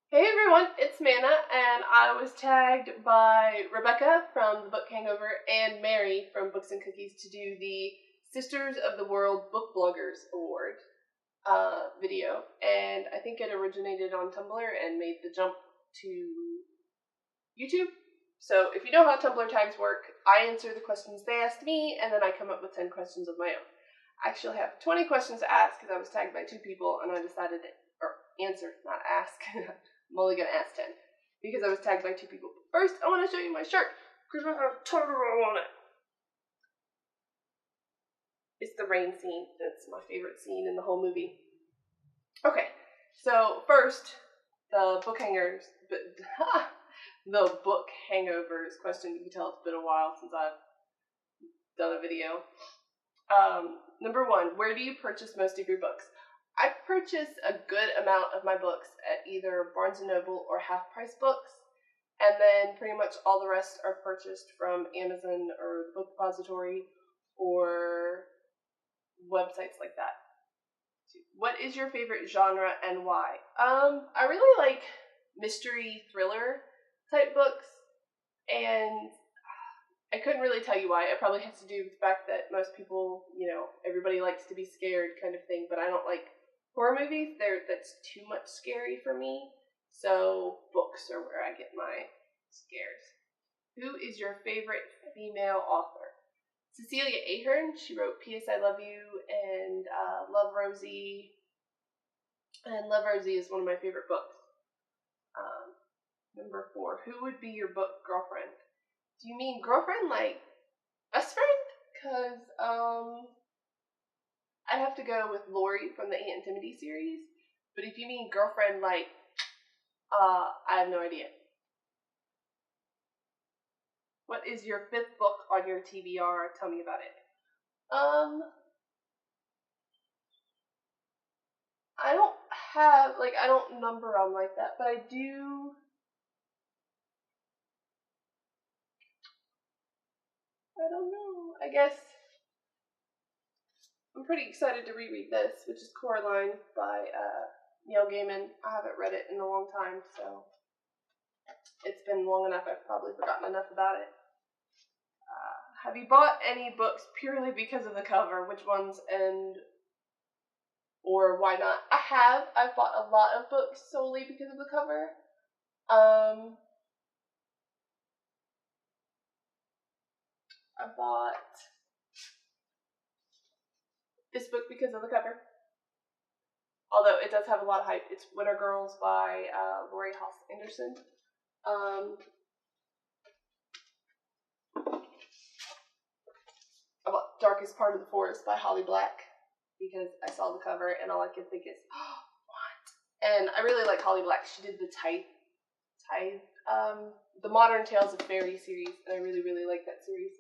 Hey everyone, it's Manna, and I was tagged by Rebecca from the book Hangover and Mary from Books and Cookies to do the Sisters of the World Book Bloggers Award video, and I think it originated on Tumblr and made the jump to YouTube. So if you know how Tumblr tags work, I answer the questions they asked me, and then I come up with 10 questions of my own. I actually have 20 questions to ask because I was tagged by 2 people, and I decided to, answer, not ask. I'm only going to ask 10 because I was tagged by 2 people. First, I want to show you my shirt because I have Totoro on it. It's the rain scene. That's my favorite scene in the whole movie. Okay, so first, the book hangers, the book hangovers question. You can tell it's been a while since I've done a video. Number 1, where do you purchase most of your books? I purchase a good amount of my books at either Barnes & Noble or Half Price Books, and then pretty much all the rest are purchased from Amazon or Book Depository or websites like that. What is your favorite genre and why? I really like mystery thriller type books, and I couldn't really tell you why. It probably has to do with the fact that most people, everybody likes to be scared kind of thing, but I don't like horror movies. That's too much scary for me. So books are where I get my scares. Who is your favorite female author? Cecilia Ahern. She wrote P.S. I Love You and Love Rosie. And Love Rosie is one of my favorite books. Number 4. Who would be your book girlfriend? Do you mean girlfriend like best friend? Because I'd have to go with Lori from the Aunt Intimity series. But if you mean girlfriend like, I have no idea. What is your 5th book on your TBR? Tell me about it. I don't number them like that, but I do. I don't know. I guess I'm pretty excited to reread this, which is Coraline by Neil Gaiman. I haven't read it in a long time, so it's been long enough I've probably forgotten enough about it. Have you bought any books purely because of the cover? Which ones or why not? I have. I've bought a lot of books solely because of the cover. I bought this book because of the cover. Although it does have a lot of hype. It's Winter Girls by Laurie Halse Anderson. I bought Darkest Part of the Forest by Holly Black because I saw the cover and all I could think is, what? And I really like Holly Black. She did the the Modern Tales of Fairy series, and I really, really like that series.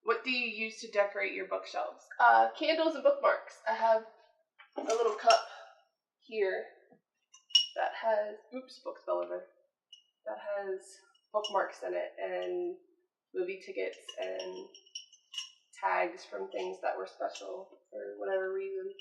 What do you use to decorate your bookshelves? Candles and bookmarks. I have a little cup here that has, books fell over, that has bookmarks in it, and movie tickets, and tags from things that were special for whatever reason.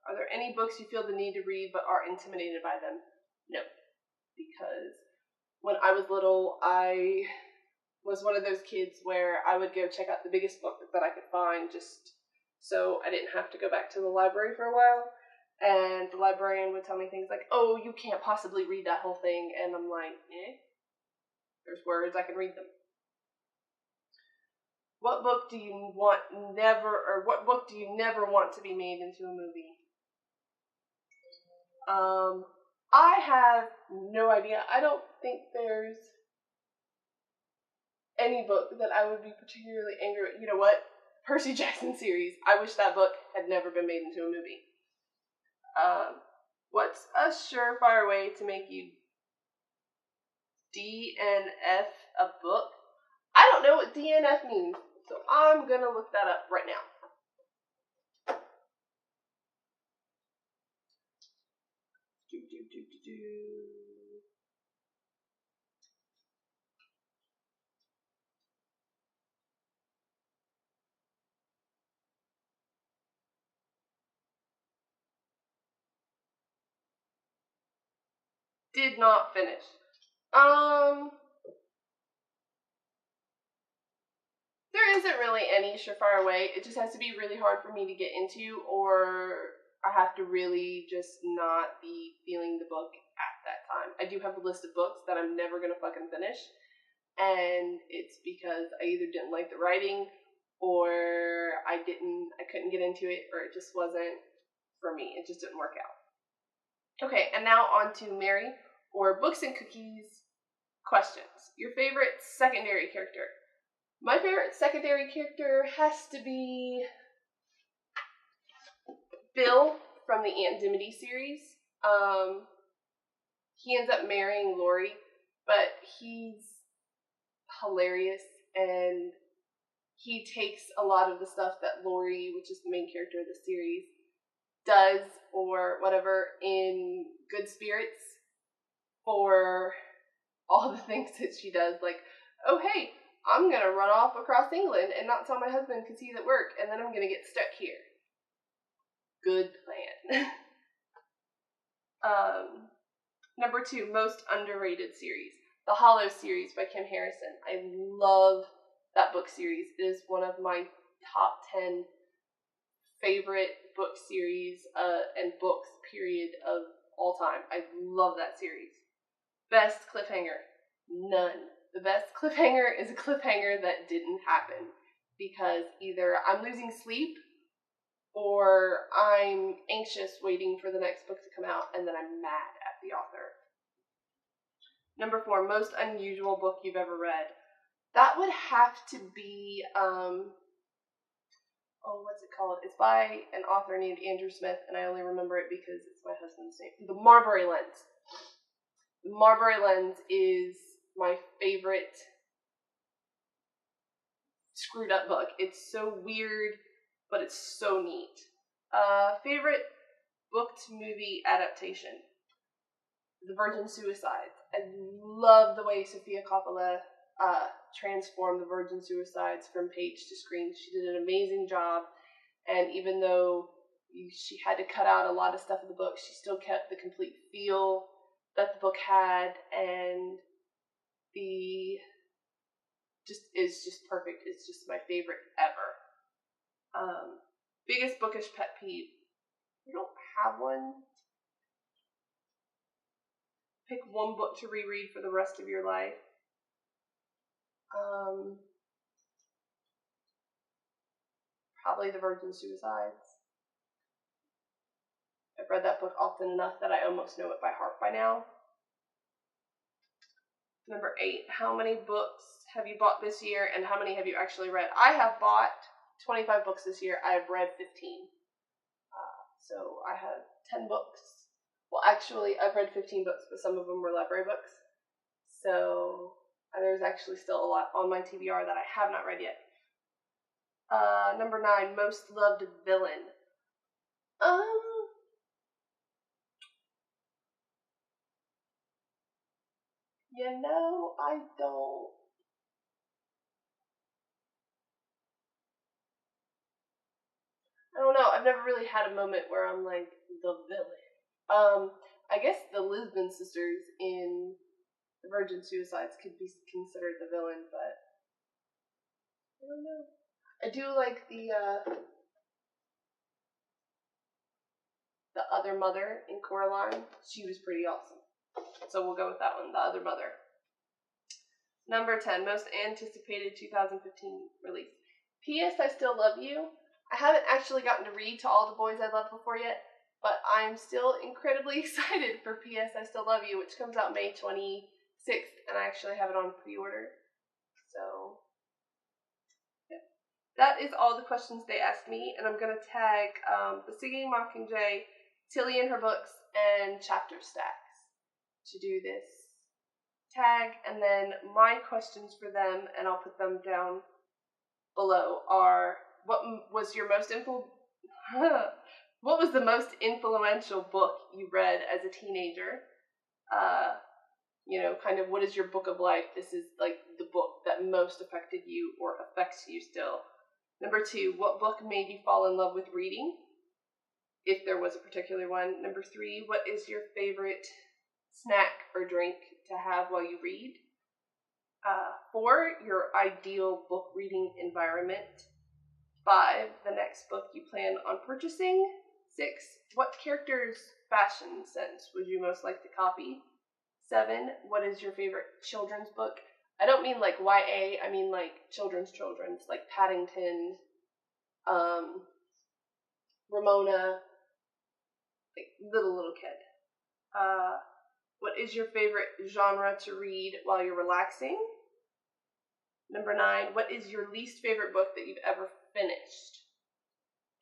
Are there any books you feel the need to read but are intimidated by them? No, because when I was little, I was one of those kids where I would go check out the biggest book that I could find just so I didn't have to go back to the library for a while. And the librarian would tell me things like, oh, you can't possibly read that whole thing. And I'm like, there's words, I can read them. What book do you what book do you never want to be made into a movie? I have no idea. I don't think there's any book that I would be particularly angry with. You know what? Percy Jackson series. I wish that book had never been made into a movie. What's a surefire way to make you DNF a book? I don't know what DNF means, so I'm gonna look that up right now. did not finish. There isn't really any surefire way. It just has to be really hard for me to get into, or I have to really just not be feeling the book at that time. I do have a list of books that I'm never gonna fucking finish, and it's because I either didn't like the writing, or I couldn't get into it, or it just wasn't for me. It just didn't work out. Okay, and now on to Mary, or Books and Cookies questions. Your favorite secondary character? My favorite secondary character has to be Bill from the Aunt Dimity series. He ends up marrying Lori, but he's hilarious, and he takes a lot of the stuff that Lori, which is the main character of the series, does or whatever in good spirits for all the things that she does. Like, oh hey, I'm gonna run off across England and not tell my husband because he's at work, and then I'm gonna get stuck here. Good plan. Number 2, most underrated series. The Hollow series by Kim Harrison. I love that book series. It is one of my top 10 favorite book series and books, period, of all time. I love that series. Best cliffhanger? None. The best cliffhanger is a cliffhanger that didn't happen, because either I'm losing sleep or I'm anxious waiting for the next book to come out, and then I'm mad at the author. Number 4, most unusual book you've ever read. That would have to be, what's it called? It's by an author named Andrew Smith, and I only remember it because it's my husband's name. The Marbury Lens. The Marbury Lens is my favorite screwed up book. It's so weird, but it's so neat. Favorite book to movie adaptation? The Virgin Suicides. I love the way Sofia Coppola transformed the Virgin Suicides from page to screen. She did an amazing job, and even though she had to cut out a lot of stuff in the book, she still kept the complete feel that the book had, and is just perfect. It's just my favorite ever. Biggest bookish pet peeve? I don't have one. Pick one book to reread for the rest of your life. Probably The Virgin Suicides. I've read that book often enough that I almost know it by heart by now. Number 8, how many books have you bought this year, and how many have you actually read? I have bought 25 books this year. I have read 15. So I have 10 books. Well, actually, I've read 15 books, but some of them were library books. So there's actually still a lot on my TBR that I have not read yet. Number 9, most loved villain. I don't know. I've never really had a moment where I'm like, the villain. I guess the Lisbon sisters in The Virgin Suicides could be considered the villain, but I don't know. I do like the other mother in Coraline. She was pretty awesome. So we'll go with that one, the other mother. Number 10, most anticipated 2015 release. P.S. I Still Love You. I haven't actually gotten to read To All the Boys I Loved Before yet, but I'm still incredibly excited for P.S. I Still Love You, which comes out May 26th, and I actually have it on pre-order. So, yeah. That is all the questions they asked me, and I'm going to tag The Singing Mockingjay, Tilly and Her Books, and Chapter Stacks to do this tag, and then my questions for them, and I'll put them down below, are what was the most influential book you read as a teenager? Kind of what is your book of life? This is like the book that most affected you or affects you still. Number 2, what book made you fall in love with reading? If there was a particular one. Number 3, what is your favorite snack or drink to have while you read. 4, your ideal book reading environment. 5, the next book you plan on purchasing. 6, what character's fashion sense would you most like to copy? 7, what is your favorite children's book? I don't mean like YA, I mean like children's, like Paddington, Ramona, like little kid. What is your favorite genre to read while you're relaxing? Number 9, what is your least favorite book that you've ever finished?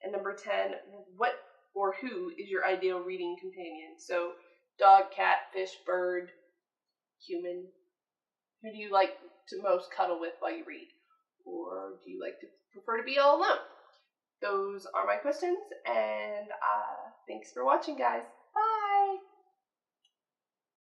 And number 10, what or who is your ideal reading companion? So dog, cat, fish, bird, human. Who do you like to most cuddle with while you read? Or do you like to prefer to be all alone? Those are my questions, and thanks for watching, guys.